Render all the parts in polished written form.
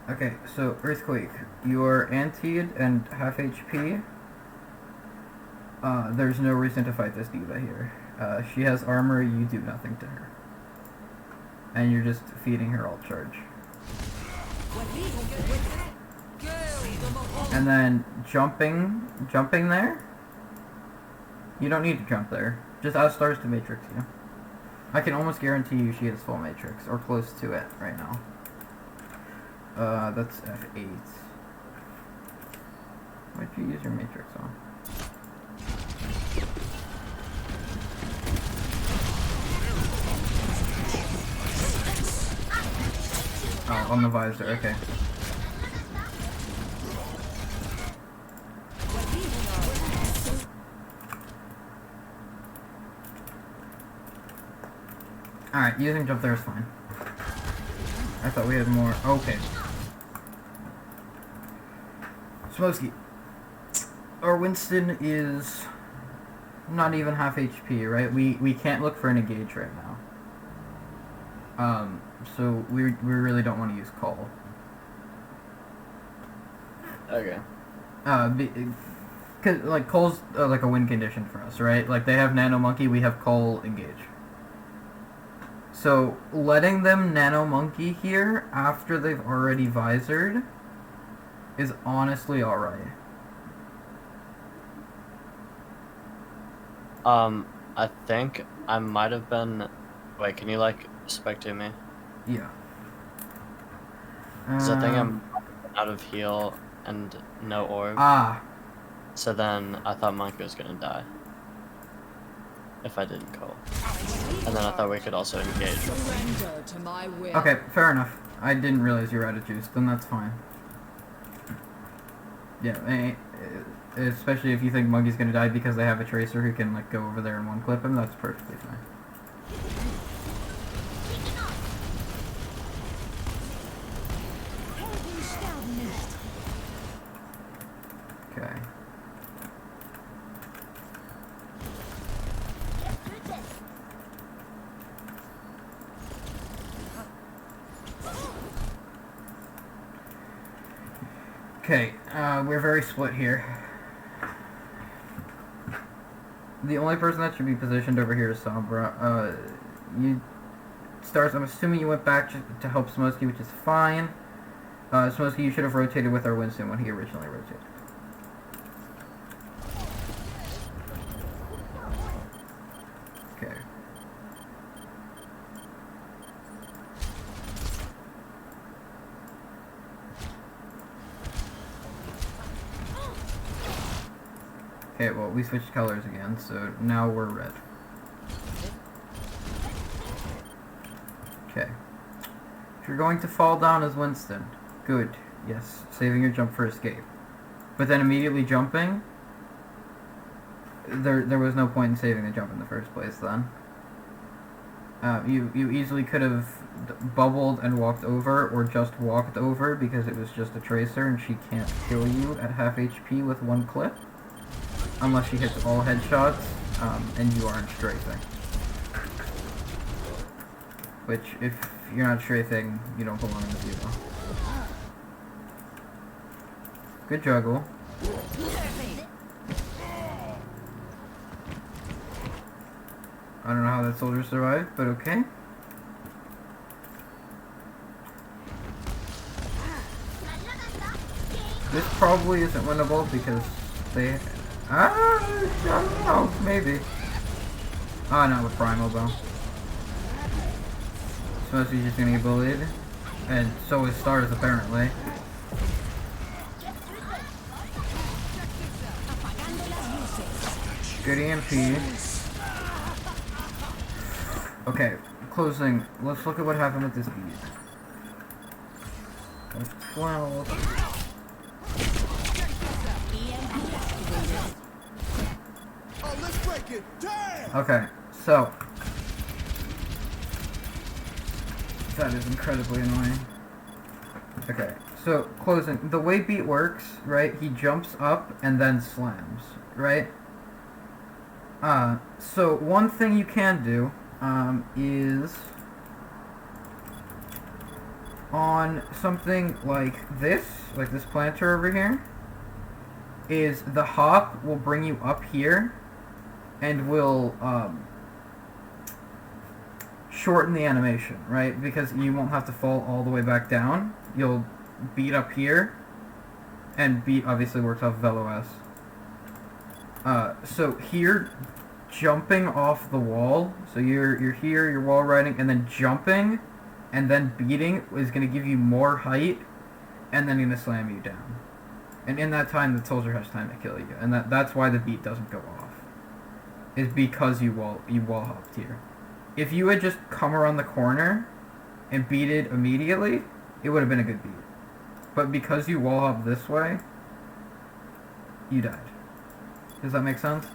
Okay, so Earthquake, you're antied and half HP. There's no reason to fight this diva here. She has armor, you do nothing to her. And you're just feeding her alt charge. And then jumping there? You don't need to jump there. Just ask stars to matrix you. I can almost guarantee you she has full matrix, or close to it right now. That's F8. Why'd you use your matrix on? Oh, on the visor, okay. Alright, using jump there is fine. I thought we had more. Okay. Smokey. Our Winston is not even half HP, right? We can't look for an engage right now. So we really don't want to use Call. Okay. Cause like Cole's like a win condition for us, right? Like they have Nano Monkey, we have Cole engage. So letting them Nano Monkey here after they've already visored is honestly alright. I think I might have been. Wait, can you like spectate me? Yeah. Because I think I'm out of heal and no orb. Ah. So then I thought Monkey was gonna die if I didn't call. And then I thought we could also engage. Okay, fair enough. I didn't realize you were out of juice, then that's fine. Yeah, especially if you think Monkey's gonna die because they have a tracer who can like go over there and one clip him, that's perfectly fine. Okay. Okay, we're very split here. The only person that should be positioned over here is Sombra. Stars, I'm assuming you went back to help Smokey, which is fine. Smokey, you should have rotated with our Winston when he originally rotated. Okay. Okay, well, we switched colors again, so now we're red. Okay. If you're going to fall down as Winston, good. Yes, saving your jump for escape. But then immediately jumping, there was no point in saving the jump in the first place then. You easily could have bubbled and walked over, or just walked over because it was just a tracer and she can't kill you at half HP with one clip. Unless she hits all headshots, and you aren't strafing. Which, if you're not strafing, you don't belong in the zero. Good juggle. I don't know how that soldier survived, but okay. This probably isn't winnable because they... I don't know, maybe. Oh, not with Primal though. Supposed to be just gonna get bullied. And so is Stars apparently. Good EMP. Okay, closing. Let's look at what happened with this beat. That's 12. Okay, so that is incredibly annoying. Okay, so closing. The way beat works, right? He jumps up and then slams, right? So one thing you can do is On something like this planter over here, is the hop will bring you up here and will shorten the animation, right? Because you won't have to fall all the way back down. You'll beat up here, and beat obviously works off VeloS. So here, jumping off the wall, so you're here, you're wall riding, and then jumping, and then beating is going to give you more height, and then going to slam you down. And in that time, the soldier has time to kill you, and that's why the beat doesn't go off. Is because you wall hopped here. If you had just come around the corner and beat it immediately, it would have been a good beat. But because you wall hop this way, you died. Does that make sense?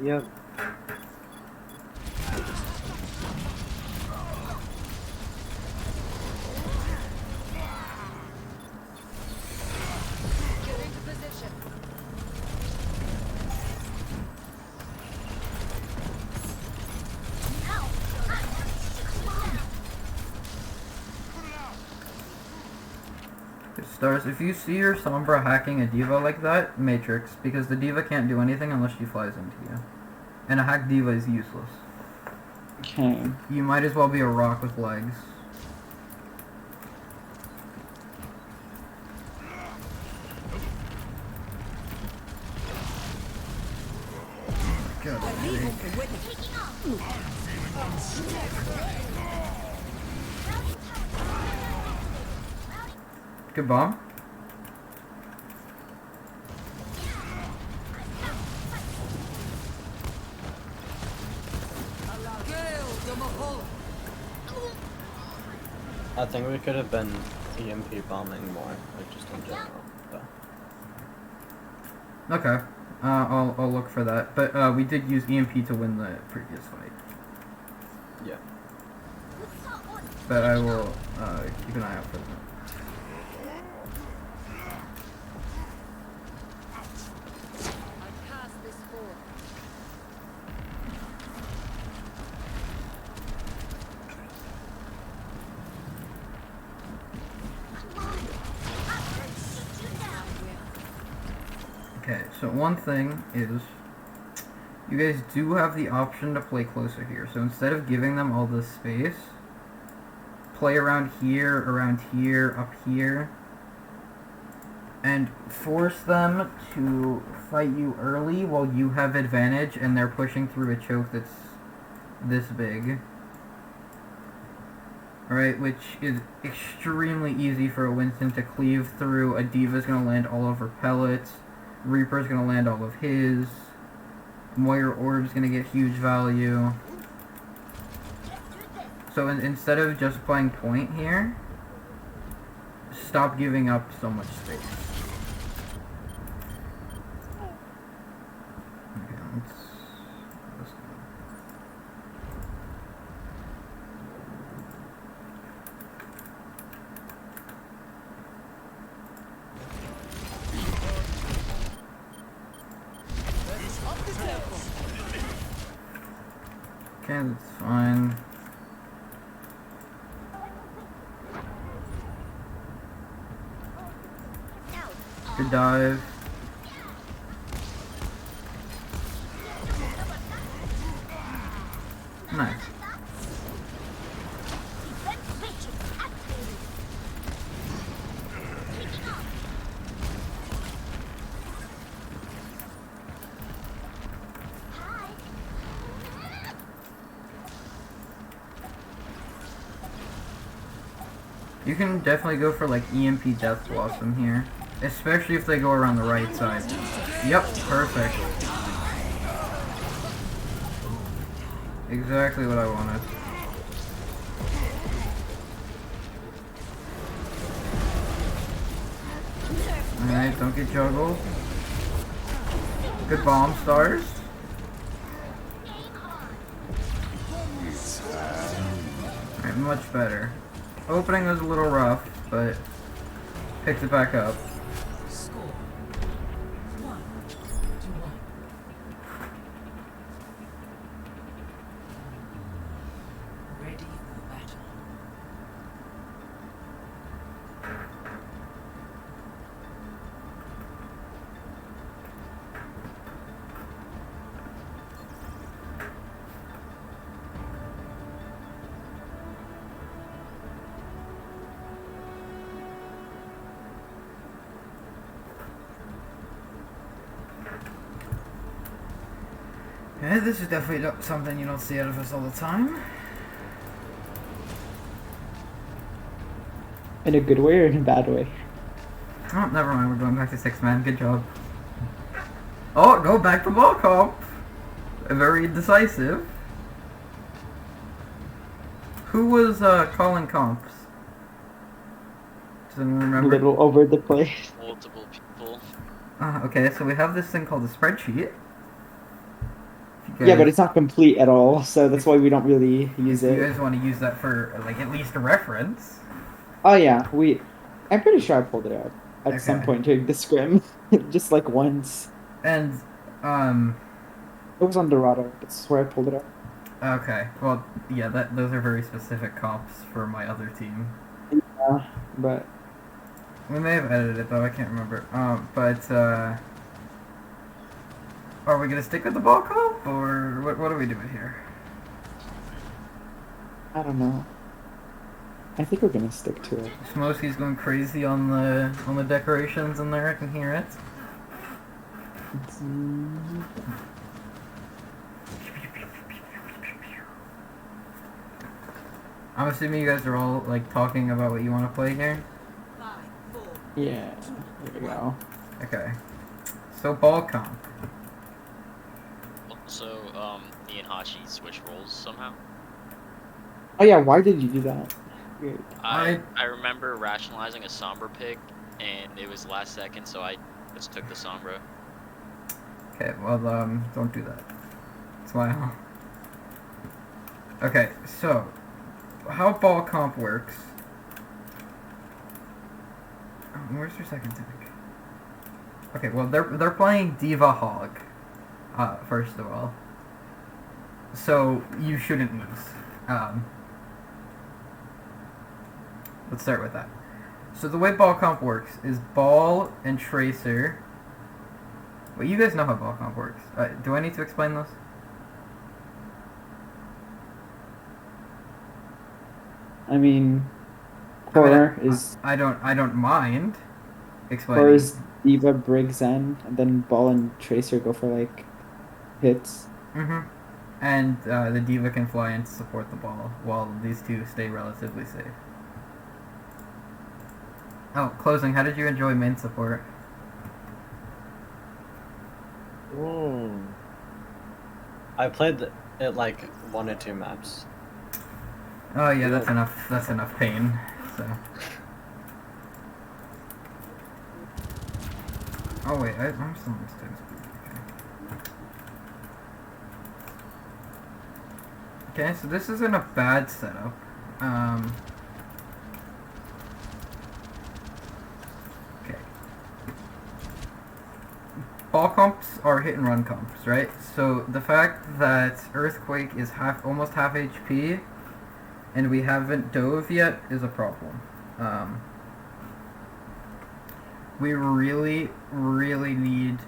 Yep. Stars, if you see your Sombra hacking a diva like that, Matrix, because the diva can't do anything unless she flies into you. And a hacked diva is useless. Okay. You might as well be a rock with legs. Good bomb. I think we could have been EMP bombing more, like just in general. But... Okay. I'll look for that. But we did use EMP to win the previous fight. Yeah. But I will keep an eye out for that. Okay, so one thing is, you guys do have the option to play closer here. So instead of giving them all this space, play around here, up here, and force them to fight you early while you have advantage and they're pushing through a choke that's this big. Alright, which is extremely easy for a Winston to cleave through. A Diva's gonna land all over pellets. Reaper's gonna land all of his. Moira Orb's gonna get huge value. So instead of just playing point here, stop giving up so much space. Okay, let's go. Okay, that's fine. Good dive. Nice. You can definitely go for like EMP Death Blossom here. Especially if they go around the right side. Yep, perfect. Exactly what I wanted. Alright, don't get juggled. Good bomb, Stars. Alright, much better. Opening was a little rough, but picked it back up. Yeah, this is definitely not something you don't see out of us all the time. In a good way or in a bad way? Oh, never mind. We're going back to 6-man. Good job. Oh, go back to ball comp. Very decisive. Who was calling comps? Does anyone A remember? little over the place. Multiple people. Okay, so we have this thing called a spreadsheet. If you Yeah, but guys- it's not complete at all, so that's why we don't really use if you it. guys want to use that for like at least a reference. Oh yeah, I'm pretty sure I pulled it out at some Okay. point during the scrim, just like once. And It was on Dorado. That's where I pulled it out. okay, well yeah, those are very specific comps for my other team. Yeah, but We may have edited it though, I can't remember. Are we gonna stick with the ball comp or what are we doing here? I don't know. I think we're gonna stick to it. Smosky's going crazy on the decorations in there, I can hear it. I'm assuming you guys are all like talking about what you want to play here. Yeah, there we go. Okay. So ball comp. Also, me and Hachi switch roles somehow. Oh yeah, why did you do that? Weird. I remember rationalizing a Sombra pick, and it was last second, so I just took the Sombra. Okay, well don't do that. Smile. Okay, so how ball comp works. Where's your second tank? Okay, well they're playing Diva Hog, first of all. So you shouldn't lose. Let's start with that. So the way ball comp works is ball and tracer. Well, you guys know how ball comp works. Do I need to explain this? I mean, core is I don't mind explaining. core is Diva, Briggs, Zen, and then Ball and Tracer go for like hits. Mm-hmm. And the Diva can fly and support the ball, while these two stay relatively safe. Oh, closing. How did you enjoy main support? I played it like 1 or 2 maps. Oh yeah, that's enough. That's enough pain. So. Oh wait, I'm still in this. Okay, so this isn't a bad setup. Okay. Ball comps are hit and run comps, right? So the fact that Earthquake is almost half HP, and we haven't dove yet is a problem. We really, really need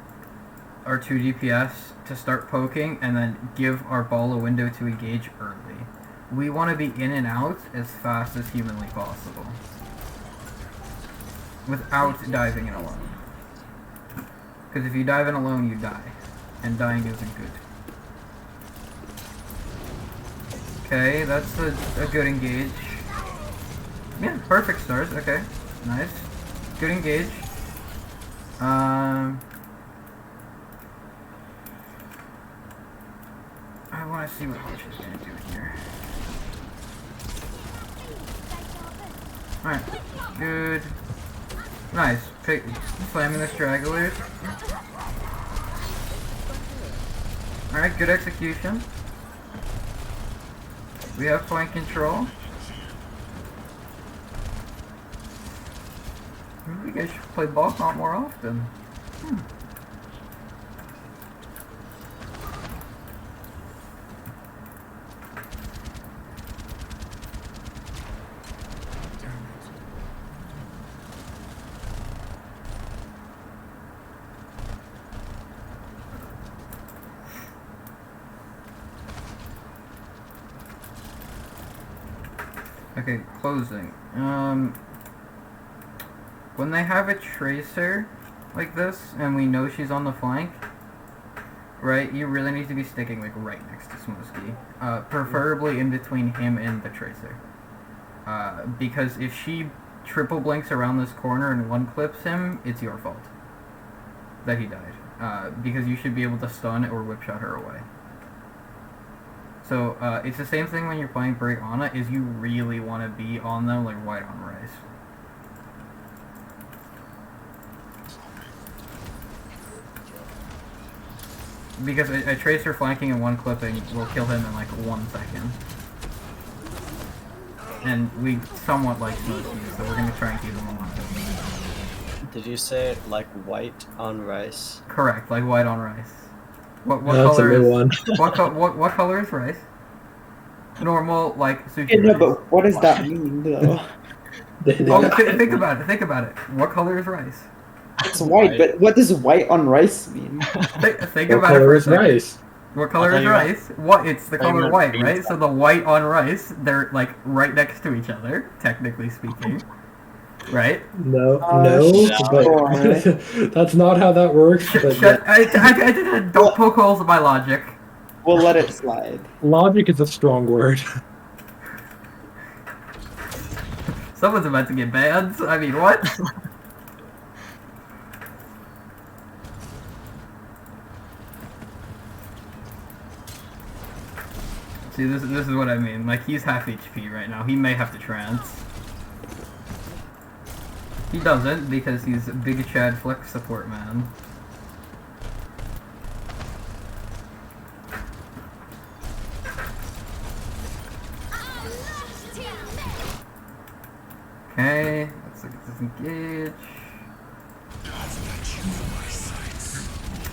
our 2 DPS to start poking and then give our ball a window to engage early. We want to be in and out as fast as humanly possible without diving in alone. Because if you dive in alone, you die. And dying isn't good. Okay, that's a good engage. Yeah, perfect stars. Okay, nice. Good engage. I want to see what Hush is going to do here. Alright, good. Nice. Slamming the stragglers. Alright, good execution. We have point control. Maybe you guys should play ball comp more often. Okay, closing. When they have a tracer like this, and we know she's on the flank, right? You really need to be sticking like right next to Smosky, preferably in between him and the Tracer. Because if she triple blinks around this corner and one clips him, it's your fault that he died. Because you should be able to stun or whip shot her away. So it's the same thing when you're playing Break Ana, is you really want to be on them like white on rice. Because a Tracer flanking and one clipping will kill him in like 1 second. And we somewhat like Smokey, so we're going to try and keep him alive. Did you say like white on rice? Correct, like white on rice. What That's color a good is one. what color is rice? Normal, like sushi Yeah, no, rice. but what does that mean though? Oh, think about it. Think about it. What color is rice? It's white, but what does white on rice mean? Think What about it color for a is second. rice? What color thought is you meant- rice? What? It's the I thought you color meant white, beans. right? So the white on rice, they're like right next to each other, technically speaking, right? No, sure. but that's not how that works. But Shut! yeah. I didn't. Don't poke holes in my logic. We'll let it slide. Logic is a strong word. Someone's about to get banned. I mean, what? See, this is what I mean. Like, he's half HP right now. He may have to trance. He doesn't, because he's a big Chad Flex support man. Okay, let's disengage.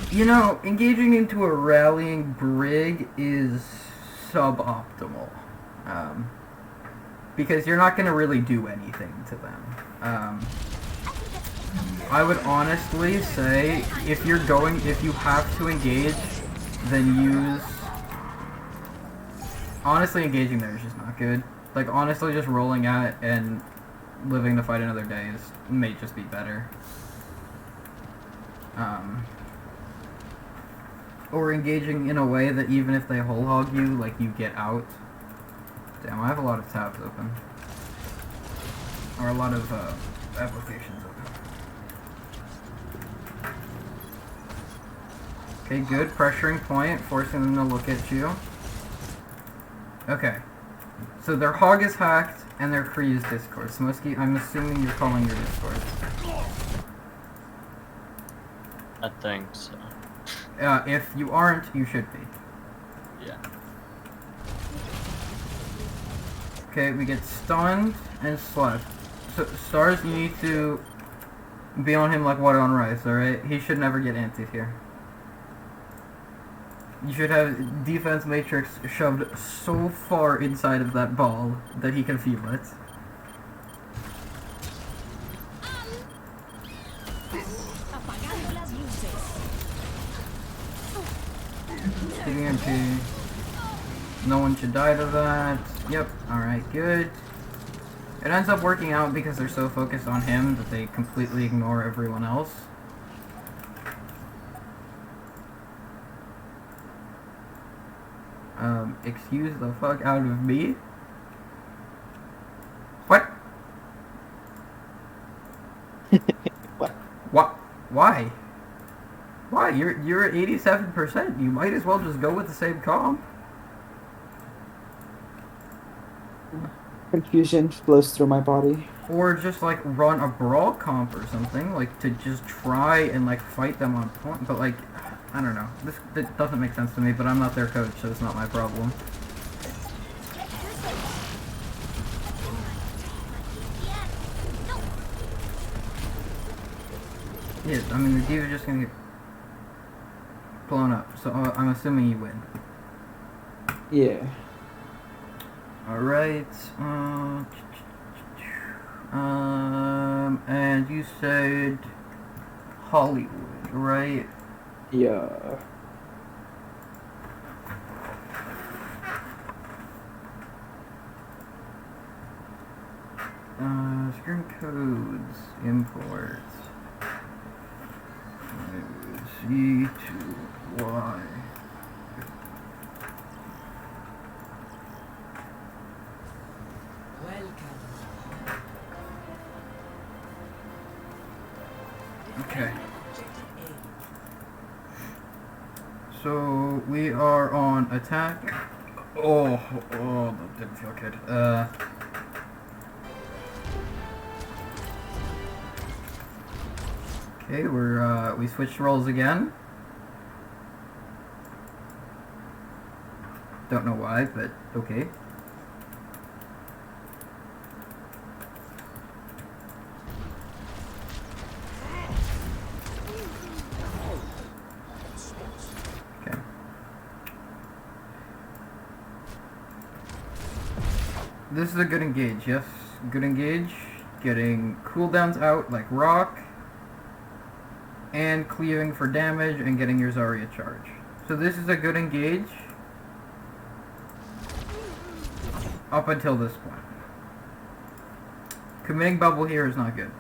You know, engaging into a rallying brig is suboptimal. Because you're not going to really do anything to them. I would honestly say, if you have to engage, then use... Honestly, engaging there is just not good. Like, honestly, just rolling out and living to fight another day may just be better. Or engaging in a way that even if they whole hog you, like, you get out. Damn, I have a lot of tabs open. Or a lot of, applications open. Okay, good. Pressuring point, forcing them to look at you. Okay. So their hog is hacked, and their Kree is Discord. Smosky, I'm assuming you're calling your Discord. I think so. If you aren't, you should be. Yeah. Okay, we get stunned and slept. So, Stars, you need to be on him like water on rice, alright? He should never get anted here. You should have defense matrix shoved so far inside of that ball that he can feel it. TMP. No one should die to that. Yep, alright, good. It ends up working out because they're so focused on him that they completely ignore everyone else. Excuse the fuck out of me? What? What? What? Why? Why? You're at 87%. You might as well just go with the same comp. Confusion flows through my body. Or just like run a brawl comp or something, like to just try and like fight them on point. But like, I don't know. This doesn't make sense to me, but I'm not their coach, so it's not my problem. Yeah, I mean the Diva's just gonna get blown up, so I'm assuming you win. Yeah. Alright, and you said Hollywood, right? Yeah. Screen codes, imports, news. C to Y. Okay. So we are on attack. Oh, that didn't feel good. Okay, we switched roles again. Don't know why, but okay. Okay. This is a good engage, yes. Good engage. Getting cooldowns out like rock. And cleaving for damage and getting your Zarya charge. So this is a good engage. Up until this point. Committing bubble here is not good.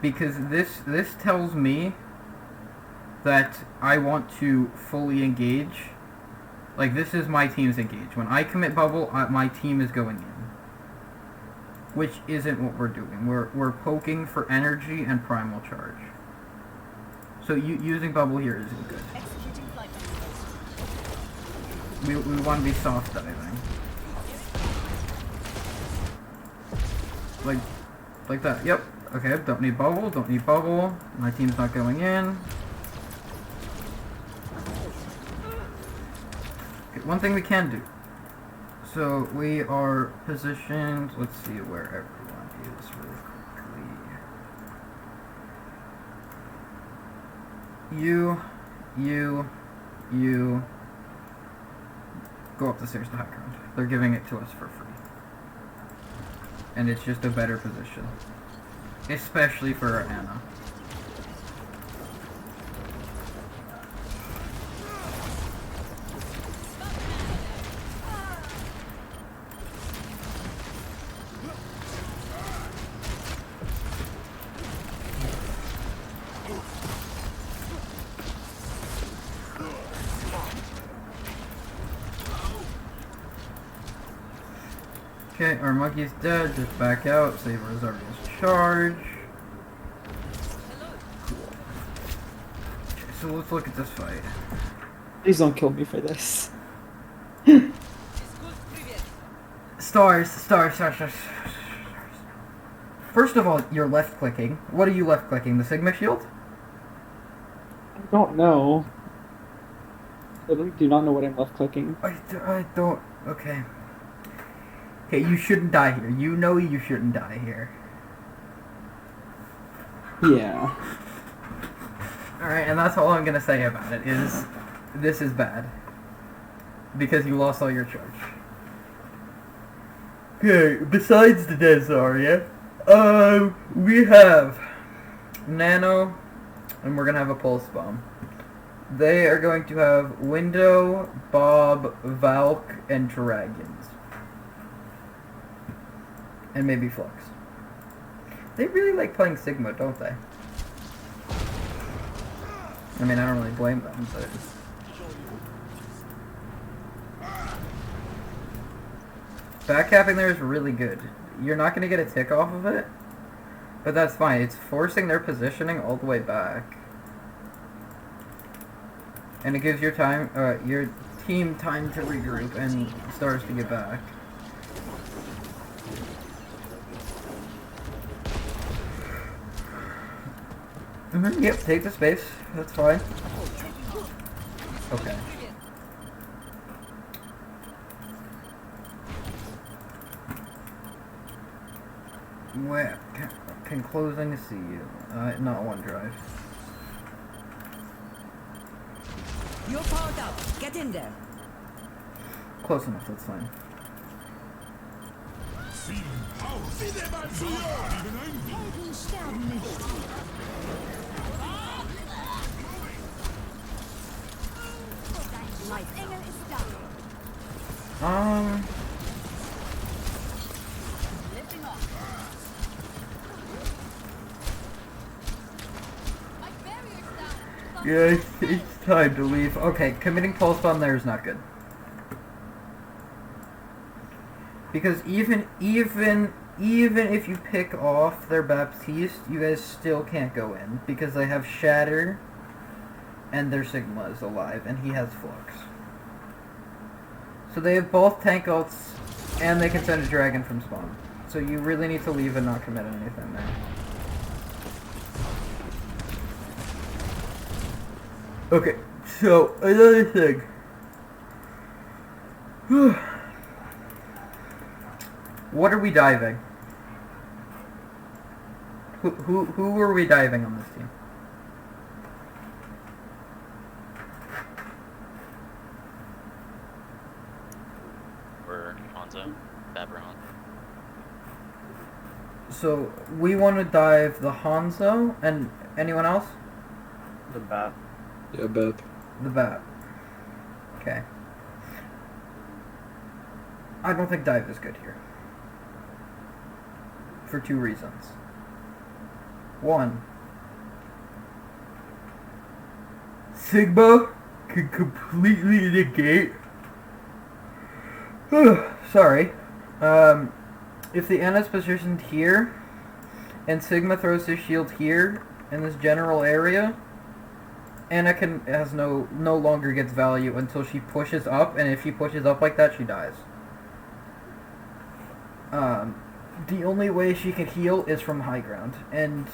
Because this tells me that I want to fully engage. Like, this is my team's engage. When I commit bubble, my team is going in. Which isn't what we're doing. We're poking for energy and primal charge. So using bubble here isn't good. We want to be soft diving. Like that. Yep. Okay, don't need bubble, don't need bubble. My team's not going in. Okay, one thing we can do. So we are positioned, let's see where everyone is really quickly. You go up the stairs to high ground. They're giving it to us for free. And it's just a better position. Especially for Anna. Okay, our monkey's dead. Just back out. Save Rosaria's charge. Cool. Okay, so let's look at this fight. Please don't kill me for this. Stars. First of all, you're left clicking. What are you left clicking? The Sigma shield? I don't know. I do not know what I'm left clicking. I don't. Okay. Okay, you shouldn't die here. You know you shouldn't die here. Yeah. Alright, and that's all I'm gonna say about it, is this is bad. Because you lost all your charge. Okay, besides the dead Zarya, we have Nano, and we're gonna have a Pulse Bomb. They are going to have Window, Bob, Valk, and Dragons. And maybe Flux. They really like playing Sigma, don't they? I mean, I don't really blame them, but... Backcapping there is really good. You're not going to get a tick off of it, but that's fine. It's forcing their positioning all the way back. And it gives your team time to regroup and stars to get back. Yep, take the space. That's fine. Okay. Where can closing see you? Not OneDrive. You're powered up. Get in there. Close enough. That's fine. Yeah, it's time to leave. Okay, committing pulse bomb there is not good. Because even if you pick off their Baptiste, you guys still can't go in because they have Shatter and their Sigma is alive and he has Flux. So they have both tank ults and they can send a dragon from spawn. So you really need to leave and not commit anything there. Okay, so another thing. What are we diving? Who are we diving on this team? Or Hanzo, Babaron. So we want to dive the Hanzo and anyone else? The bat. Yeah, Bep. The Bat. Okay. I don't think dive is good here. For two reasons. One, Sigma can completely negate. Sorry. If the Anna's positioned here, and Sigma throws his shield here in this general area, Anna has no longer gets value until she pushes up, and if she pushes up like that, she dies. The only way she can heal is from high ground, and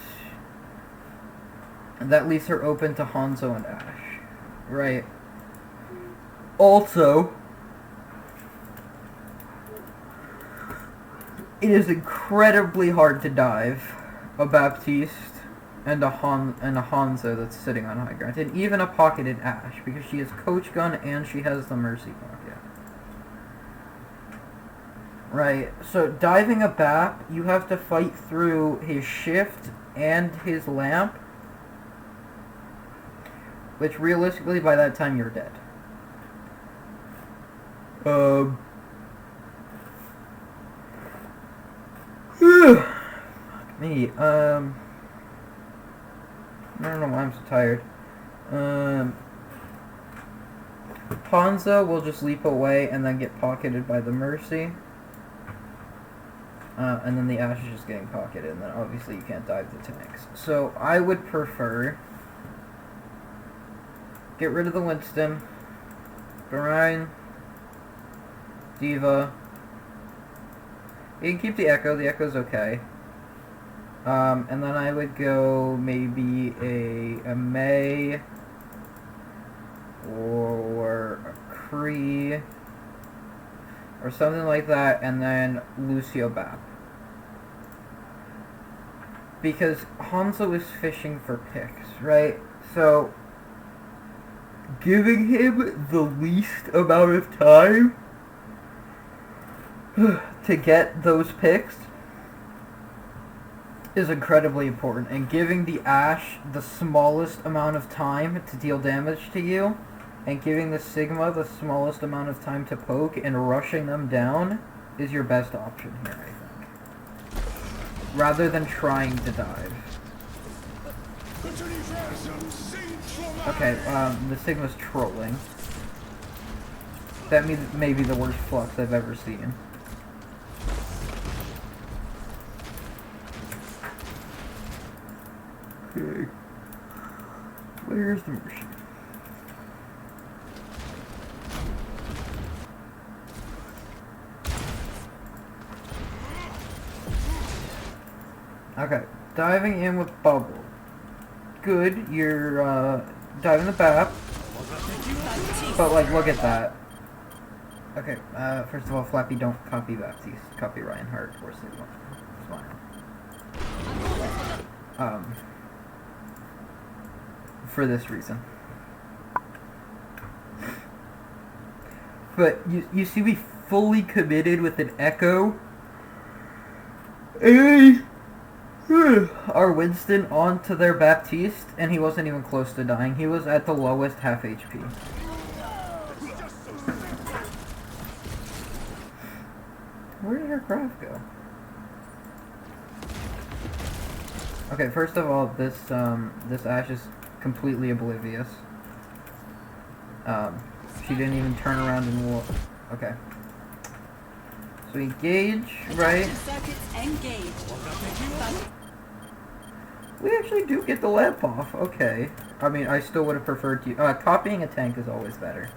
that leaves her open to Hanzo and Ashe. Right. Also, it is incredibly hard to dive a Baptiste and a Hanzo that's sitting on high ground, and even a pocketed Ashe, because she has Coach Gun and she has the Mercy pocket. Right, so diving a Bap, you have to fight through his shift and his lamp, which realistically by that time you're dead. Fuck me, I don't know why I'm so tired. Hanzo will just leap away and then get pocketed by the Mercy. And then the Ashe is just getting pocketed, and then obviously you can't dive the tanks. So I would prefer get rid of the Winston, Brine, Diva. You can keep the Echo's okay. And then I would go maybe a Mei or a Kree or something like that, and then Lucio Bap. Because Hanzo is fishing for picks, right? So, giving him the least amount of time to get those picks is incredibly important. And giving the Ashe the smallest amount of time to deal damage to you, and giving the Sigma the smallest amount of time to poke and rushing them down is your best option here, I think. Rather than trying to dive. Okay, the Sigma's trolling. That may be the worst flux I've ever seen. Okay. Where's the machine? Okay, diving in with Bubble. Good, you're diving the BAP. But like, look at that. Okay, first of all, Flappy, don't copy Baptiste. Copy Reinhardt or Sigma. It's fine. For this reason. But you see, we fully committed with an Echo. Our Winston onto their Baptiste, and he wasn't even close to dying. He was at the lowest half HP. Where did her craft go? Okay, first of all, this Ashe is completely oblivious. She didn't even turn around and walk. Okay. So engage, right? Circuits engaged. We actually do get the lamp off. Okay. I mean, I still would have preferred to. Copying a tank is always better.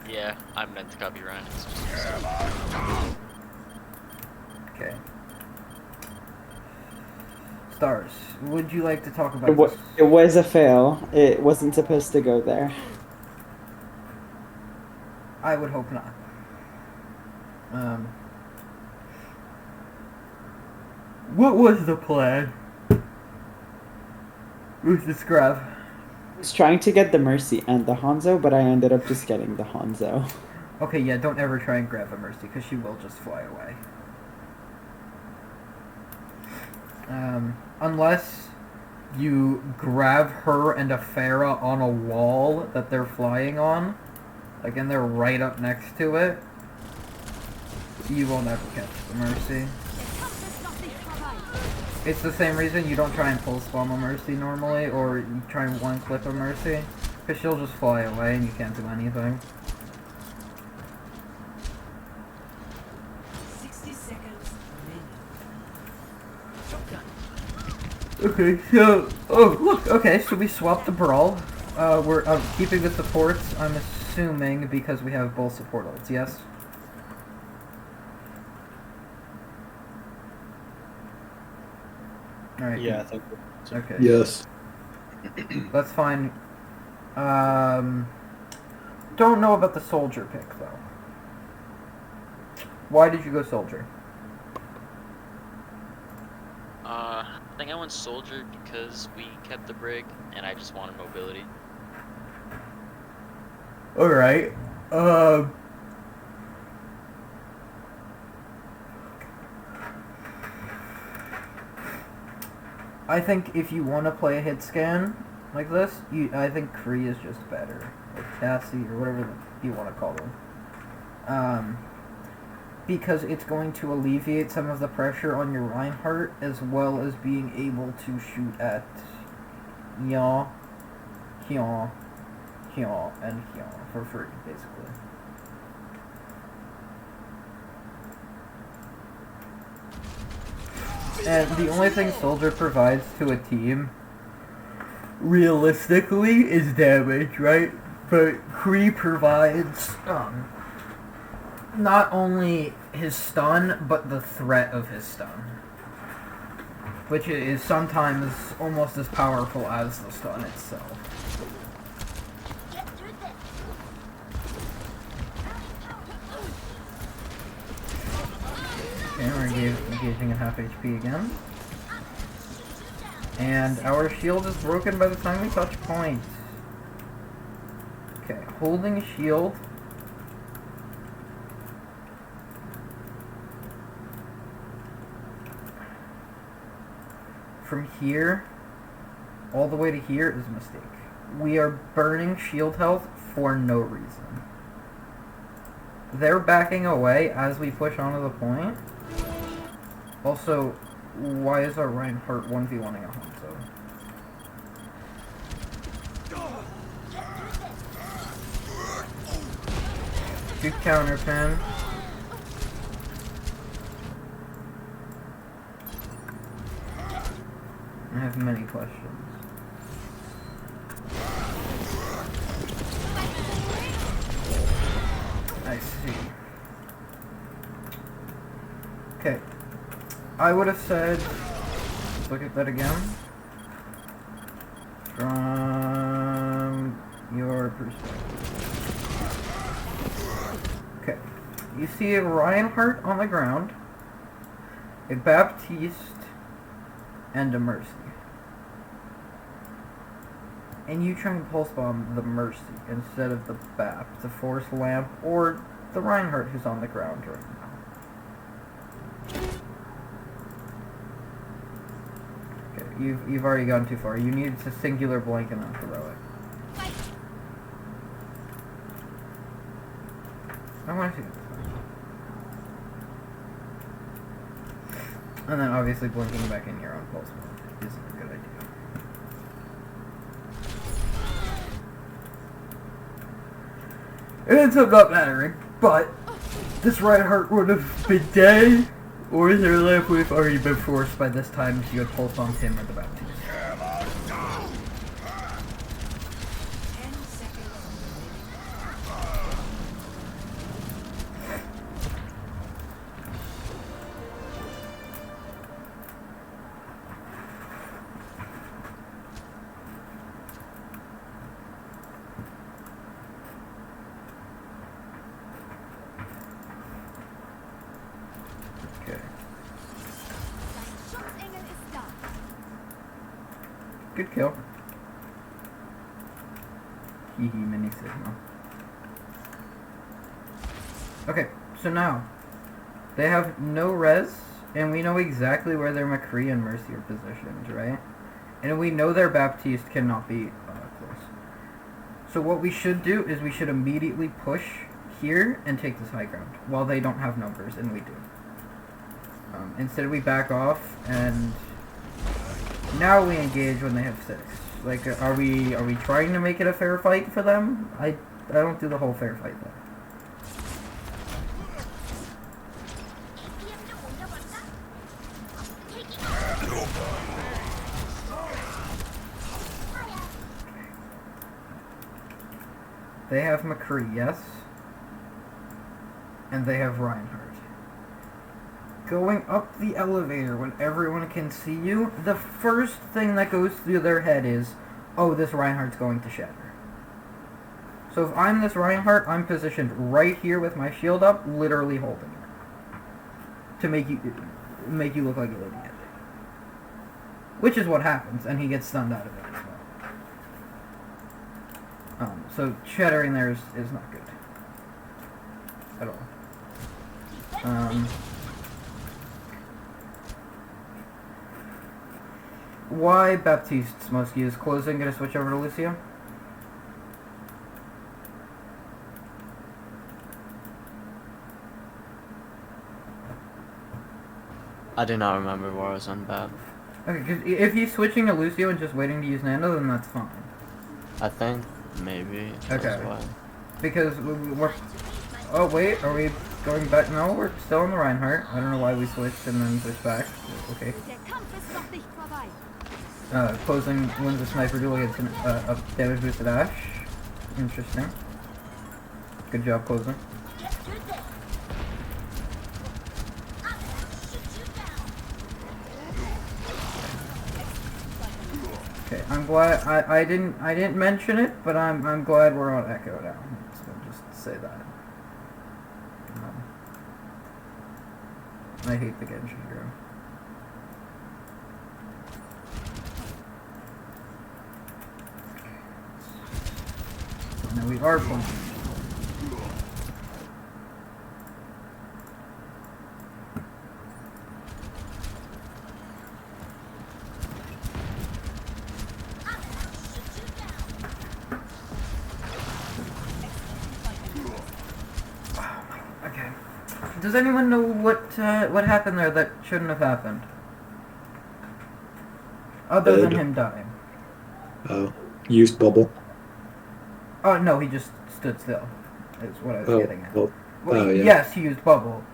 Yeah, I meant to copy Ryan. It's just a mistake. Okay. Stars, would you like to talk about It, this? it was a fail. It wasn't supposed to go there. I would hope not. What was the plan? With the scrub? I was trying to get the Mercy and the Hanzo, but I ended up just getting the Hanzo. Okay, yeah, don't ever try and grab a Mercy, because she will just fly away. Unless you grab her and a Pharah on a wall that they're flying on, like, and they're right up next to it, you will never catch the Mercy. It's the same reason you don't try and pulse bomb a Mercy normally, or you try and one-clip a Mercy, because she'll just fly away and you can't do anything. 60 seconds remaining. Okay, so... Oh, look, okay, so we swapped the Brawl. We're keeping the supports, I'm assuming, because we have both support ults, yes? Alright. Yeah, I think. Okay. Yes. That's fine. Don't know about the soldier pick, though. Why did you go soldier? I think I went soldier because we kept the brig, and I just wanted mobility. Alright. I think if you want to play a hit scan like this, I think Kree is just better. Or Cassie, or whatever you want to call them. Because it's going to alleviate some of the pressure on your Reinhardt, as well as being able to shoot at Yaw, Hyaw, Hyaw, and Hyaw for free, basically. And the only thing Soldier provides to a team, realistically, is damage, right? But Kree provides, not only his stun, but the threat of his stun. Which is sometimes almost as powerful as the stun itself. Okay, we're engaging at half HP again. And our shield is broken by the time we touch point. Okay, holding shield. From here, all the way to here is a mistake. We are burning shield health for no reason. They're backing away as we push onto the point. Also, why is our Reinhardt 1v1ing a Hanzo? Good counter pin. I have many questions. I see. Okay. I would have said, let's look at that again. From your perspective. Okay. You see a Reinhardt on the ground, a Baptiste, and a Mercy. And you try and pulse bomb the Mercy instead of the Bap, the Force Lamp, or the Reinhardt who's on the ground right now. Okay, you've already gone too far. You need to singular blank and then throw it. I want to see this. And then obviously blinking back in your own pulse mode isn't a good idea. It ends up not mattering, but this Reinhardt would have been dead, or their life would have already been forced by this time if you had pulse on him or the Baptiste. 10 seconds. Okay. Schutzengel ist da. Good kill. Hee hee, mini signal. Okay, so now they have no res, and we know exactly where their McCree and Mercy are positioned, right? And we know their Baptiste cannot be close. So what we should do is we should immediately push here and take this high ground while they don't have numbers, and we do. Instead we back off, and now we engage when they have 6. Like, are we trying to make it a fair fight for them? I don't do the whole fair fight thing. They have McCree, yes? And they have Reinhardt. Going up the elevator when everyone can see you, the first thing that goes through their head is, oh, this Reinhardt's going to shatter. So if I'm this Reinhardt, I'm positioned right here with my shield up, literally holding it. To make you look like an idiot. Which is what happens, and he gets stunned out of it as well. So shattering there is not good. At all. Why Baptiste Smosky is closing? Gonna switch over to Lucio? I do not remember where I was on Bap. Okay, because if he's switching to Lucio and just waiting to use Nano, then that's fine. I think maybe. Okay. That's why. Because we're... Oh, wait, are we going back? No, we're still on the Reinhardt. I don't know why we switched and then switched back. Okay. Der Kampf ist noch nicht vorbei. Closing wins a sniper duel against a damage boosted Ash. Interesting. Good job closing. Okay, I'm glad I didn't mention it, but I'm glad we're on Echo now. So just say that. I hate the Genji hero. Now we are playing. Okay. Does anyone know what happened there that shouldn't have happened? Other than him dying. Used bubble. Oh no, he just stood still. Is what I was getting at. Well, Well, yeah. yes, he used bubble,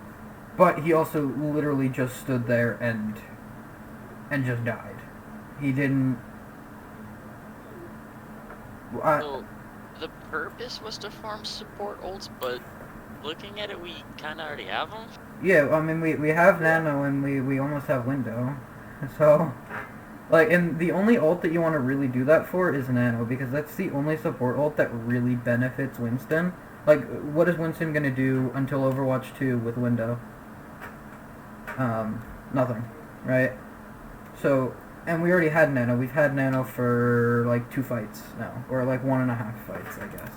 but he also literally just stood there and just died. He didn't. So, the purpose was to farm support ults, but looking at it, we kind of already have them. Yeah, I mean we have Nano and we almost have Window, so like, and the only ult that you want to really do that for is Nano, because that's the only support ult that really benefits Winston. Like, what is Winston gonna do until Overwatch 2 with Window? Nothing, right? So, and we already had Nano. We've had Nano for like 2 fights now, or like 1.5 fights, I guess.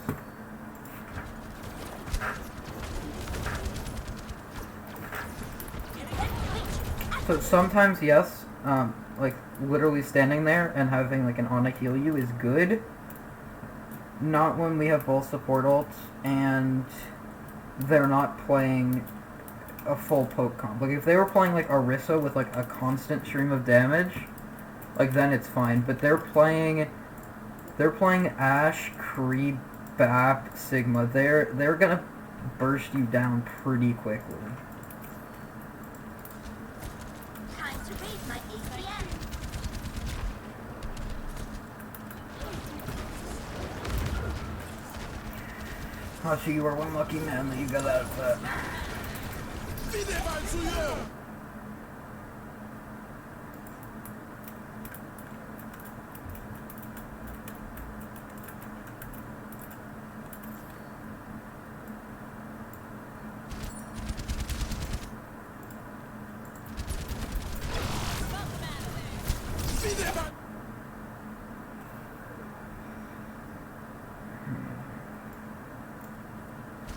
So sometimes, yes, like literally standing there and having like an Ana heal you is good. Not when we have both support ults and they're not playing a full poke comp. Like if they were playing like Orisa with like a constant stream of damage, like then it's fine. But they're playing Ashe, Kree, BAP Sigma, they're gonna burst you down pretty quickly. Time to raise my APM. Hachi, you are one lucky man that you got out of that.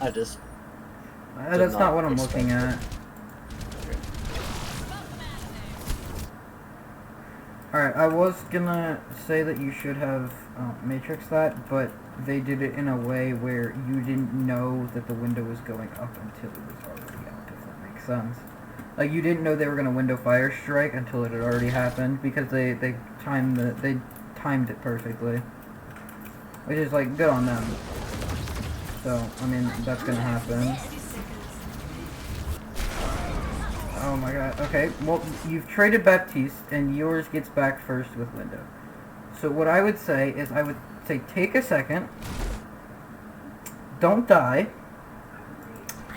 I just That's not what I'm looking at. Alright, I was gonna say that you should have matrix that, but they did it in a way where you didn't know that the window was going up until it was already out, if that makes sense. Like, you didn't know they were gonna window fire strike until it had already happened, because they timed it perfectly. Which is, like, good on them. So, I mean, that's gonna happen. Oh my god, okay, well, you've traded Baptiste, and yours gets back first with window. So what I would say is, I would say take a second, don't die,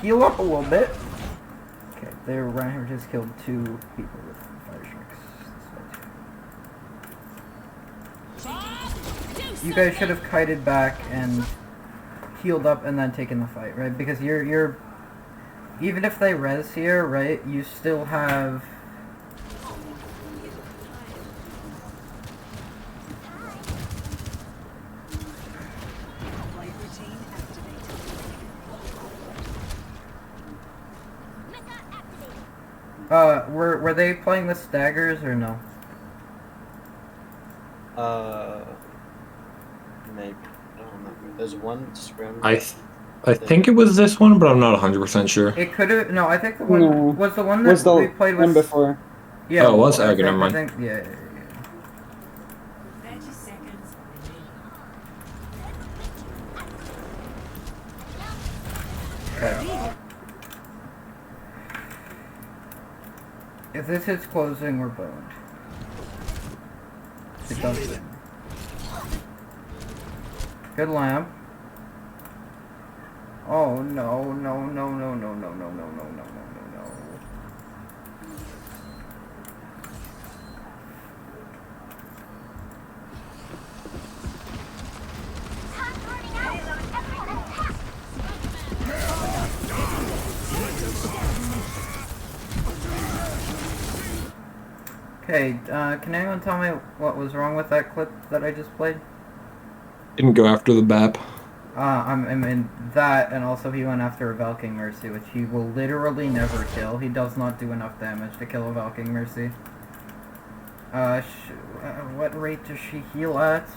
heal up a little bit. Okay, there, Reinhardt just killed 2 people with fire strikes. You guys should have kited back and healed up and then taken the fight, right? Because you're even if they res here, right, you still have... were they playing the staggers or no? Maybe. I don't remember. There's one scrim. I think it was this one, but I'm not 100% sure. It could have... No, I think the one... No. Was the one that Was the we played with... one before? Yeah, Oh, it was? I Okay, never mind. think, yeah. 30 seconds remaining. Okay. If this hits closing, we're boned. It doesn't. Good lamp. Oh no, no, no, no, no, no, no, no, no, no, no, no, no. Okay, can anyone tell me what was wrong with that clip that I just played? Didn't go after the BAP. I mean, that, and also he went after a Valking Mercy, which he will literally never kill. He does not do enough damage to kill a Valking Mercy. What rate does she heal at?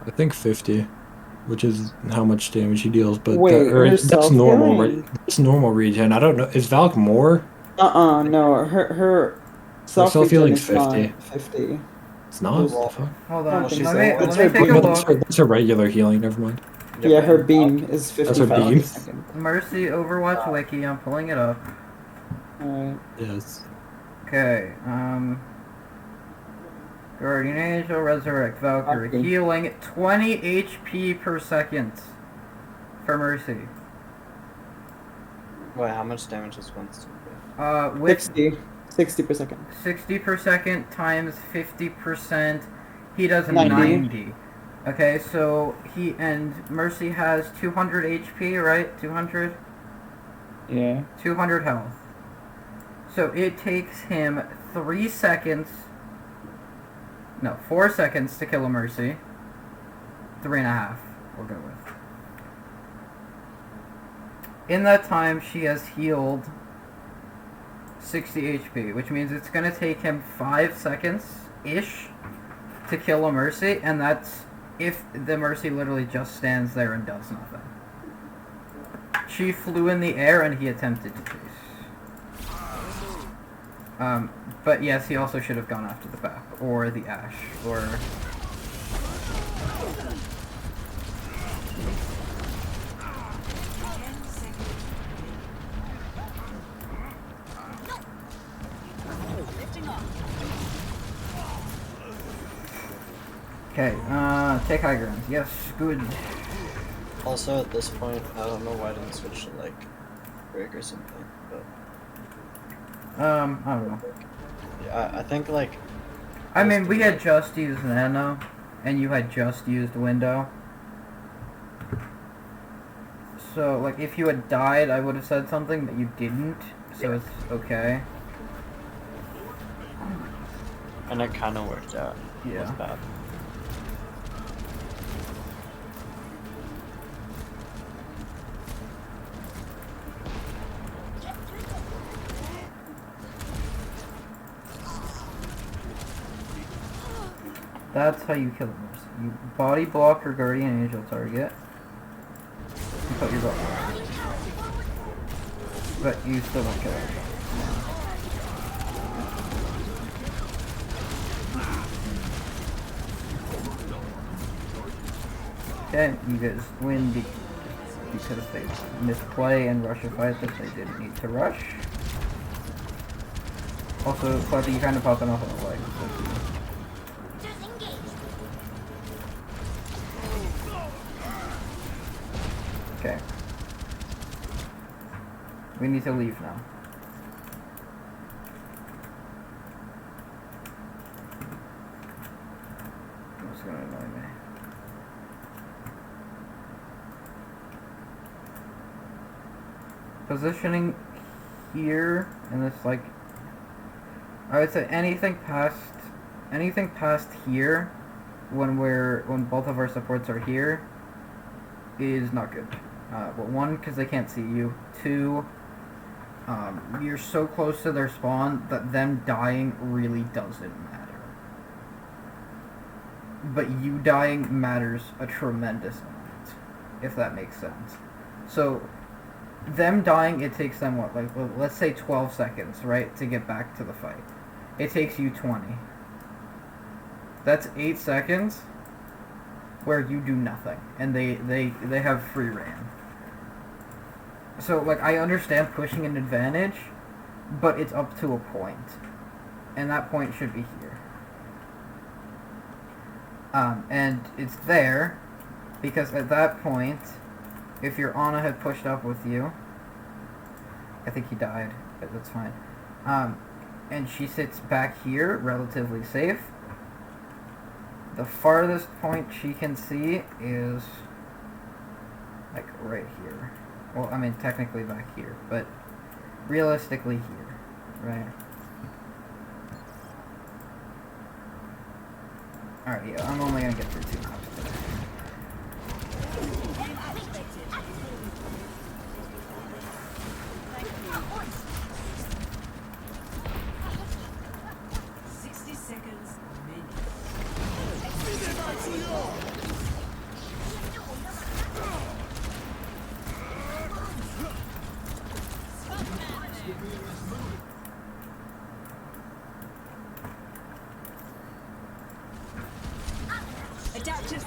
I think 50, which is how much damage he deals. But Wait, her that's normal, self-healing? right? That's normal regen. I don't know. Is Valk more? No, her self-healing is not 50. 50. It's not. Well, The fuck? Hold I on, don't think let so. me It's take a her No, look. that's her regular healing. Never mind. Yeah, her beam is That's her 55 beam. a second. Mercy Overwatch Wiki, I'm pulling it up. Alright. Yes. Okay, Guardian Angel, Resurrect, Valkyrie, Okay. healing 20 HP per second for Mercy. Wait, how much damage is one? With 60 per second. 60 per second times 50%, he does 90. 90. Okay, so Mercy has 200 HP, right? 200? Yeah. 200 health. So it takes him 4 seconds to kill a Mercy. 3.5, we'll go with. In that time, she has healed 60 HP, which means it's going to take him 5 seconds-ish to kill a Mercy, and that's if the Mercy literally just stands there and does nothing. She flew in the air and he attempted to chase. But yes, he also should have gone after the BAP, or the Ash, or... Lifting off. Okay, take high ground. Yes, good. Also, at this point, I don't know why I didn't switch to like Brig or something, but I don't know. yeah, I think like. I mean, we had just used Nano, and you had just used Window. So, like, if you had died, I would have said something, but you didn't, so it's okay. And it kind of worked out. It was Yeah. bad. That's how you kill them. You body block your guardian angel target. You put your butt. But you still don't kill it. Okay, you guys win because they misplay and rush a fight that they didn't need to rush. Also, Fluffy, you kind of popped them off on the leg. Disengage. Okay. We need to leave now. That's gonna annoy me. Positioning here in this, like, I would say anything past here when both of our supports are here is not good. Well, one, because they can't see you. Two, you're so close to their spawn that them dying really doesn't matter. But you dying matters a tremendous amount, if that makes sense. So, them dying, it takes them, what, like, well, let's say 12 seconds, right, to get back to the fight. It takes you 20. That's 8 seconds where you do nothing, and they have free reign. So, like, I understand pushing an advantage, but it's up to a point. And that point should be here. And it's there, because at that point, if your Ana had pushed up with you, I think he died, but that's fine. And she sits back here, relatively safe. The farthest point she can see is, like, right here. Well, I mean, technically back here, but realistically here, right? Alright, yeah, I'm only gonna get through 2 maps today. Adaptive.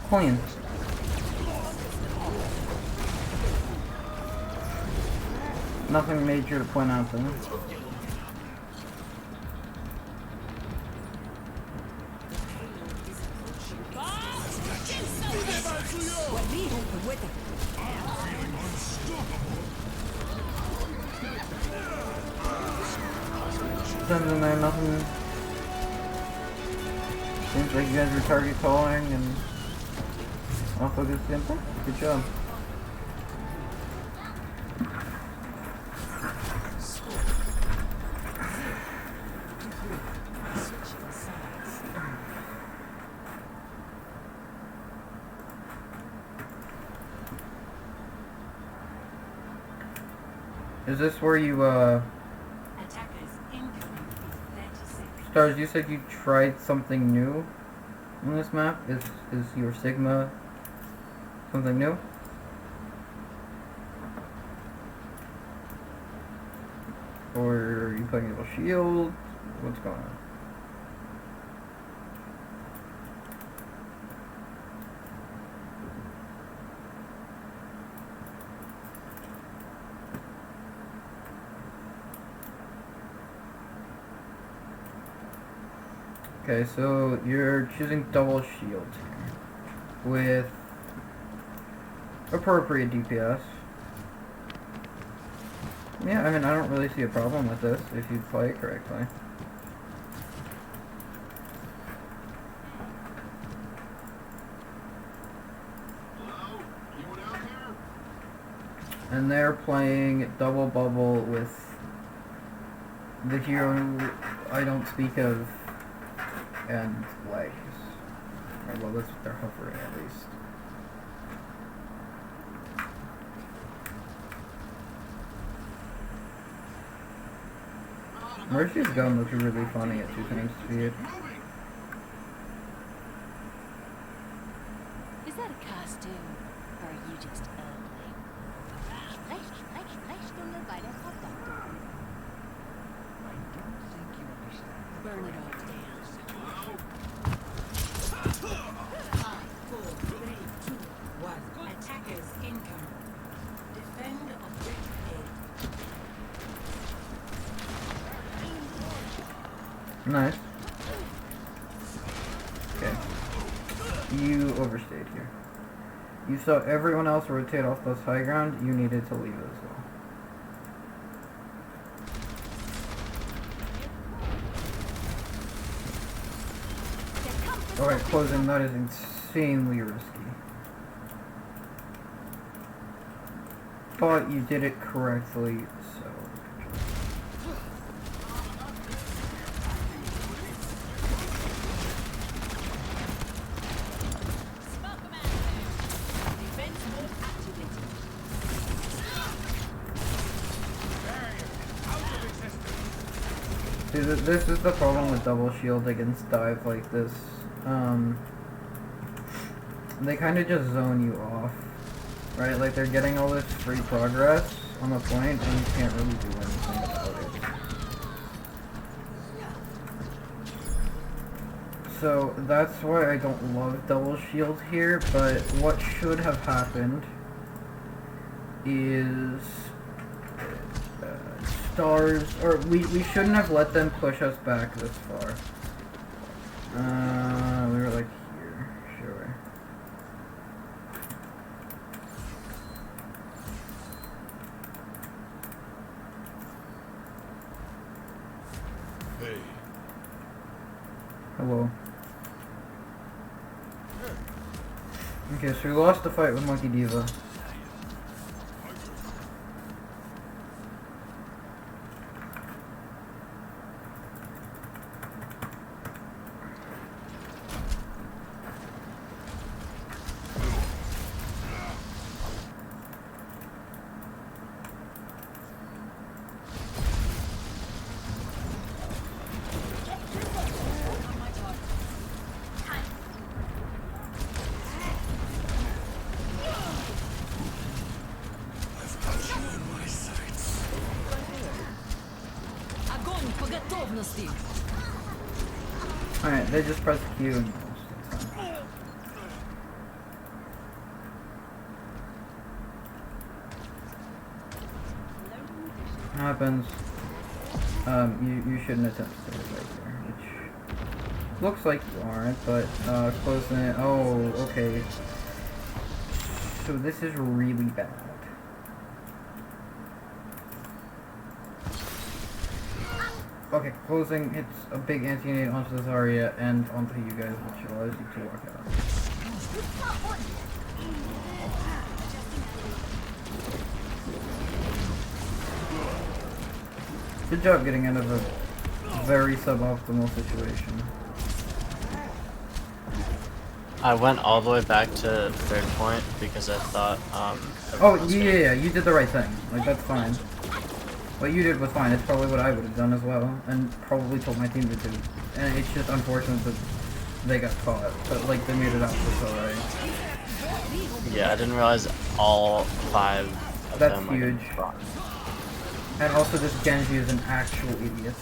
Clean. Nothing major to point out though. Nothing in there, nothing. Seems like you guys were target calling and off focus simple. Good job. Is this where you, Stars, you said you tried something new on this map? Is your Sigma something new? Or are you playing double shield? What's going on? Okay, so you're choosing double shield here with appropriate DPS. Yeah, I mean, I don't really see a problem with this if you play it correctly. And they're playing double bubble with the hero I don't speak of and legs. Or well, that's what they're hovering at least. Mercy's gun looks really funny at 2 times speed. Is that a costume? Or are you just ugly? Stunde bei der Frau Doktor. I don't think you understand. Burn it all down. 5, 4, 3, 2, 1. Attackers incoming. Defend objective A. Nice. Okay. You overstayed here. You saw everyone else rotate off this high ground, you needed to leave it as well. Alright, closing, that is insanely risky. But you did it correctly, so... See, this is the problem with double shield against dive like this. They kind of just zone you off, right? Like they're getting all this free progress on the point, and you can't really do anything about it. So that's why I don't love double shield here. But what should have happened is. Stars, or we shouldn't have let them push us back this far. We were like here, sure. Hey. Hello. Okay, so we lost the fight with Monkey Diva. Alright, they just press Q and most of the time. Happens. You shouldn't attempt to stay right there, which looks like you aren't, but closing it. Oh, okay. So this is really bad. Okay, closing hits a big anti-nade onto this area and onto you guys, which allows you to walk out. Good job getting out of a very suboptimal situation. I went all the way back to third point because I thought, Oh, yeah, you did the right thing. Like, that's fine. What you did was fine. It's probably what I would have done as well, and probably told my team to do. And it's just unfortunate that they got caught, but like they made it out just alright. yeah, I didn't realize all 5 of That's them. huge. And also this Genji is an actual idiot.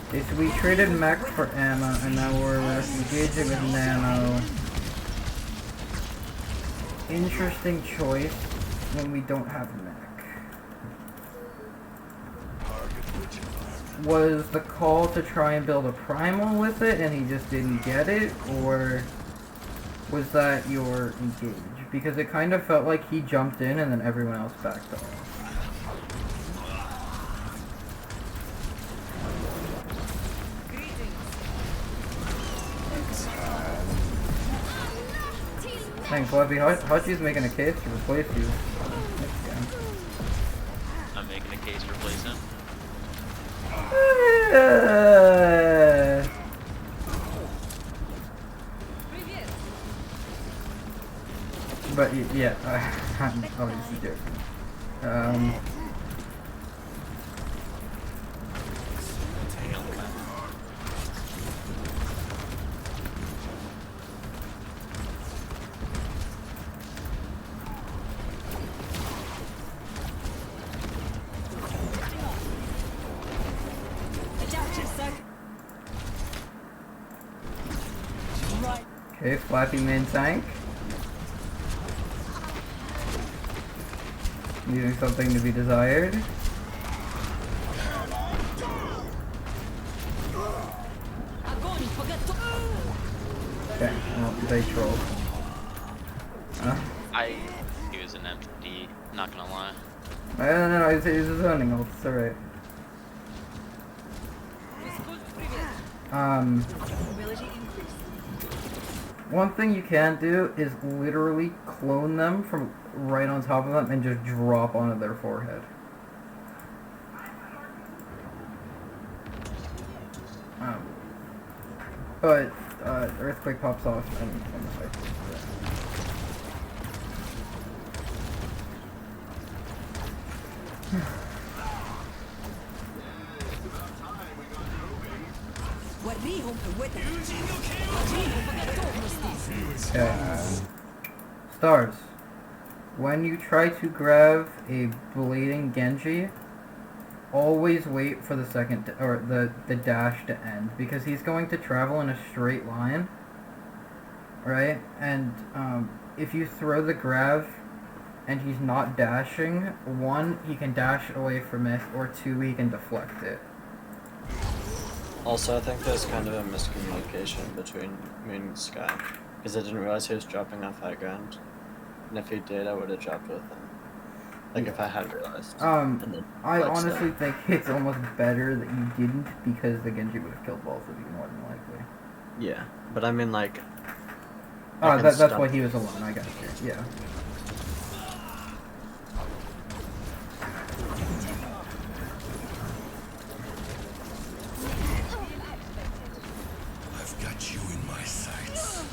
Okay, so we traded mech for ammo, and now we're engaging with nano. Interesting choice when we don't have mech. Was the call to try and build a primal with it and he just didn't get it, or was that your engage? Because it kind of felt like he jumped in and then everyone else backed off. Thanks, Fluffy. Hachi's making a case to replace you. I'm making a case to replace him. But yeah, I'm obviously joking. Okay, Flappy main tank. Leaving something to be desired. Okay, well, they trolled. He was an empty, not gonna lie. No, it's a zoning ult, it's alright. One thing you can do is literally clone them from right on top of them and just drop onto their forehead. But earthquake pops off and the fight. Okay. Stars. When you try to grab a blading Genji, always wait for the second or the dash to end, because he's going to travel in a straight line, right? And if you throw the grab and he's not dashing, one, he can dash away from it, or two, he can deflect it. Also, I think there's kind of a miscommunication between me and Sky, because I didn't realize he was dropping off high ground, and if he did, I would have dropped with him. Like if I had realized. I honestly think it's almost better that you didn't, because the Genji would have killed both of you more than likely. Yeah, but I mean like. That's why he was alone. I got you. Yeah. I've got you in my sights.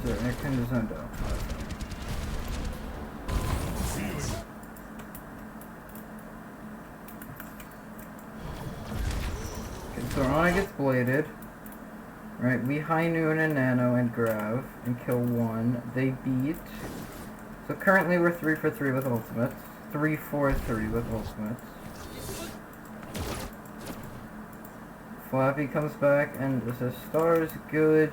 I kind of zoned out. Okay, so Rana gets bladed. Right, we high noon and nano and grav and kill one. They beat. So currently we're 3 for 3 with ultimates. 3 for 3 with ultimates. Flappy comes back and says Star's good.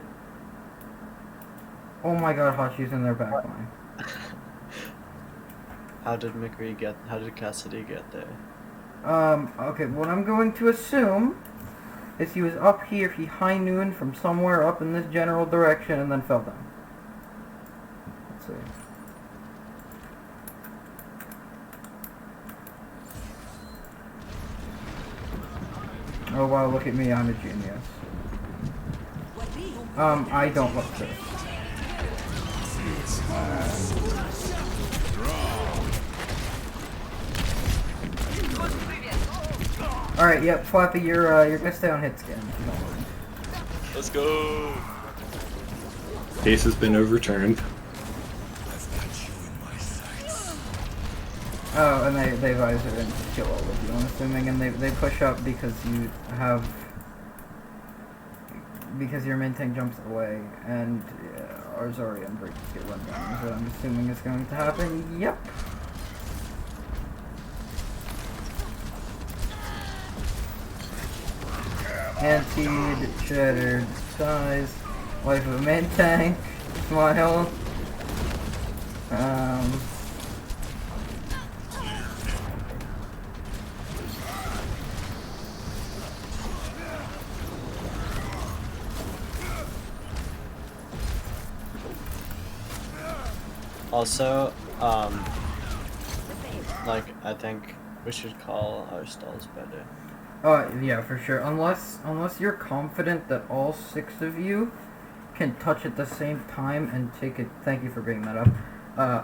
Oh my god, Hachi's in their back line. How did Cassidy get there? Okay, what I'm going to assume is he was up here, he high noon from somewhere up in this general direction and then fell down. Let's see. Oh wow, look at me, I'm a genius. I don't look this. Alright, yep, Flappy, you're gonna stay on hit scan if you don't mind. Let's go. Case has been overturned. I've got you in my sights. Oh, and they visor and kill all of you, I'm assuming, and they push up because you have... Because your main tank jumps away, and our Zarya and Break get run down, so I'm assuming it's going to happen. Yep. Antied, shattered, size, life of a main tank, smile. Also, like, I think we should call our stalls better. Yeah, for sure. Unless you're confident that all 6 of you can touch at the same time and take it. Thank you for bringing that up.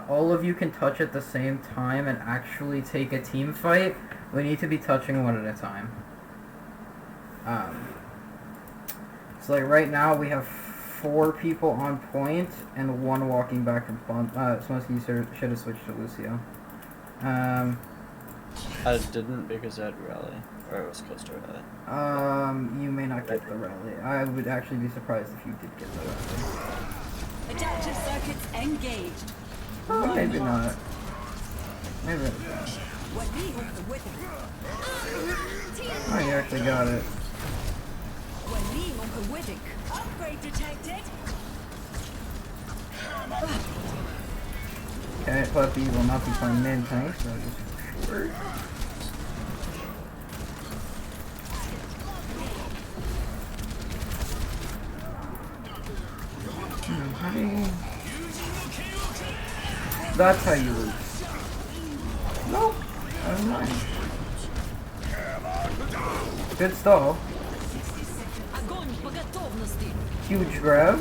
All of you can touch at the same time and actually take a team fight. We need to be touching one at a time. So like right now we have 4 people on point and 1 walking back from spawn. Smoky should have switched to Lucio. I didn't because I had rally, or it was close to rally. You may not get the rally. I would actually be surprised if you did get the rally. Adaptive circuits engaged. Oh, maybe not. Maybe not. Oh, you actually got it. Upgrade detected. Okay, Fluffy will not be playing main tank, so just for sure. That's how you lose. Nope. Never mind. Good stall. Huge grab.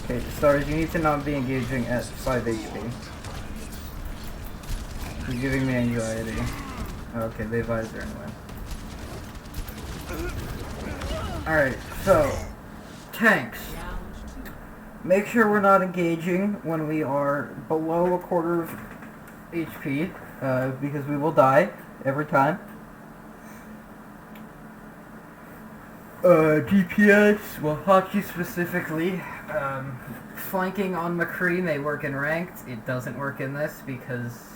Okay, Stars, you need to not be engaging at 5 HP. You're giving me anxiety. Okay, they visor anyway. Alright, so, tanks. Make sure we're not engaging when we are below a quarter of HP, because we will die every time. DPS, well, Hachi specifically, flanking on McCree may work in ranked. It doesn't work in this because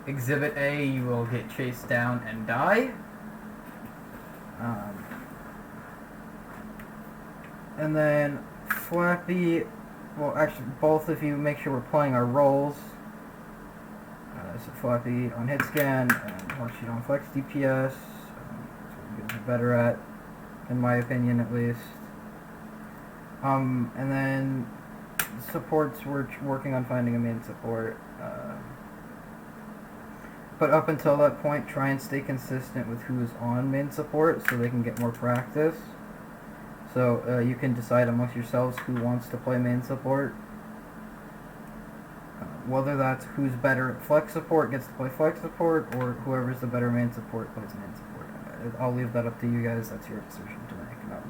Exhibit A, you will get chased down and die. And then Flappy, well, actually, both of you make sure we're playing our roles. So Flappy on hit scan and Hachi on flex DPS. That's what you guys are better at, in my opinion at least. And then supports, we're working on finding a main support. But up until that point, try and stay consistent with who is on main support so they can get more practice. So you can decide amongst yourselves who wants to play main support. Whether that's who's better at flex support gets to play flex support, or whoever's the better main support plays main support. I'll leave that up to you guys. That's your decision to make, not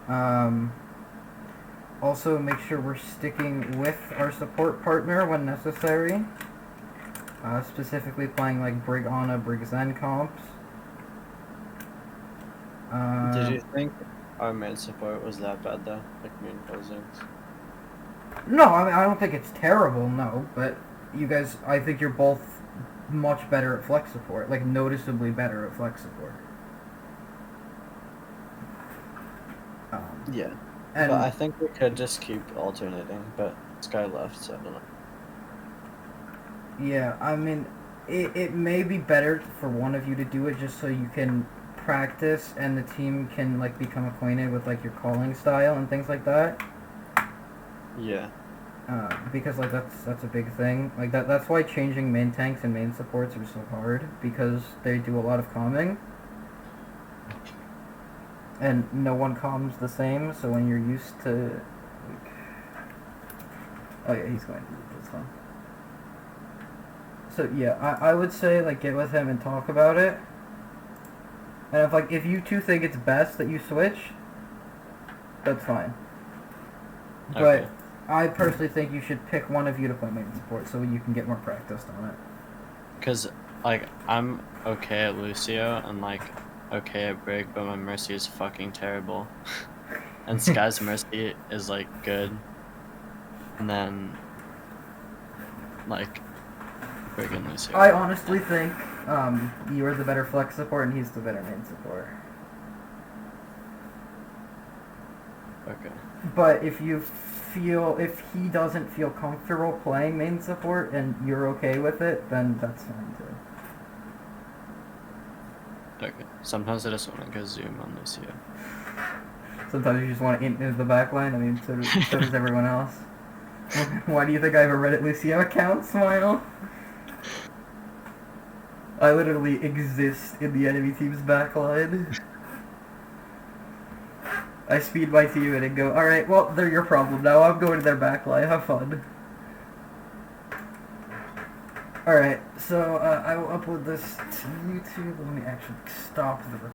mine. Also, make sure we're sticking with our support partner when necessary. Specifically playing like Brig Ana, Brig Zen comps. Did you think our main support was that bad though? Like main posings? No, I mean, I don't think it's terrible, no, but you guys, I think you're both much better at flex support, like noticeably better at flex support. Yeah. And But I think we could just keep alternating, but Sky left, so I don't know. yeah, I mean, it may be better for one of you to do it just so you can practice and the team can like become acquainted with like your calling style and things like that. Yeah. Because like that's a big thing. Like that's why changing main tanks and main supports are so hard, because they do a lot of calming. And no one calms the same, so when you're used to Oh yeah, he's going to leave. That's fine. So yeah, I would say like get with him and talk about it. And if you two think it's best that you switch, that's fine. Okay. But I personally think you should pick one of you to play main support so you can get more practiced on it. Because, like, I'm okay at Lucio and, like, okay at Brig, but my Mercy is fucking terrible. And Sky's Mercy is, like, good. And then, like, Brig and Lucio. I honestly think you are the better flex support and he's the better main support. Okay. But if he doesn't feel comfortable playing main support and you're okay with it, then that's fine too. Okay. Sometimes I just want to go zoom on Lucio. Sometimes you just want to int into the backline. I mean, so does everyone else. Why do you think I have a Reddit Lucio account, Smile? I literally exist in the enemy team's backline. I speed by to you and go, alright, well, they're your problem now. I'm going to their backline. Have fun. Alright, so I will upload this to YouTube. Let me actually stop the